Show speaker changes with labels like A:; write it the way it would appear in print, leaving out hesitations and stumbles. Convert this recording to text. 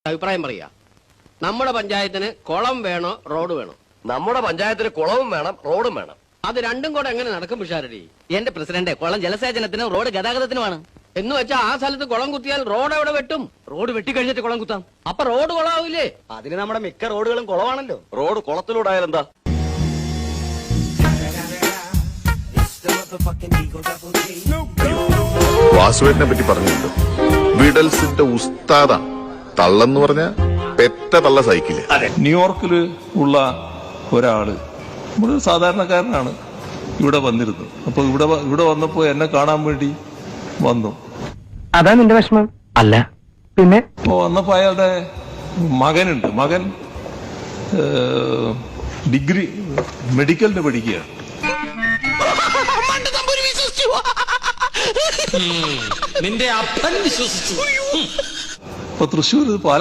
A: അഭിപ്രായം പറയാ. നമ്മുടെ പഞ്ചായത്തിന് കുളം വേണോ റോഡ് വേണോ?
B: നമ്മുടെ പഞ്ചായത്തിന് കുളവും വേണം റോഡും വേണം.
A: അത് രണ്ടും കൂടെ എങ്ങനെ നടക്കും പിഷാരടി?
C: എന്റെ പ്രസിഡന്റ്, കുളം ജലസേചനത്തിനും റോഡ് ഗതാഗതത്തിനുമാണ്.
A: എന്ന് വെച്ചാൽ ആ സ്ഥലത്ത് കുളം കുത്തിയാൽ റോഡ് എവിടെ വെട്ടും?
C: റോഡ് വെട്ടിക്കഴിഞ്ഞിട്ട് കുളം കുത്താം.
A: അപ്പൊ റോഡ് കുളമാവില്ലേ?
C: അതിന് നമ്മുടെ മിക്ക റോഡുകളും കുളമാണല്ലോ.
B: റോഡ് കുളത്തിലൂടെ ആയാലെന്താ?
D: വാസുവേട്ടിനെ പറ്റി പറഞ്ഞിട്ടുണ്ട്. വിഡൽസിന്റെ ഉസ്താദാണ്. തള്ളെന്ന് പറഞ്ഞ പെറ്റ തള്ള സൈക്കിള്.
E: ന്യൂയോർക്കിൽ ഉള്ള ഒരാള്, ഒരു സാധാരണക്കാരനാണ്, ഇവിടെ വന്നിരുന്നു. അപ്പൊ ഇവിടെ വന്നപ്പോ എന്നെ കാണാൻ വേണ്ടി വന്നു.
F: അതാ നിന്റെ വിഷമം? അല്ല പിന്നെ.
E: അപ്പൊ വന്നപ്പോ അയാളുടെ മകനുണ്ട്. മകൻ ഡിഗ്രി മെഡിക്കലിന് പഠിക്കുകയാണ്.
A: നിന്റെ അപ്പൻ വിശ്വസിച്ചു.
E: അപ്പൊ തൃശ്ശൂർ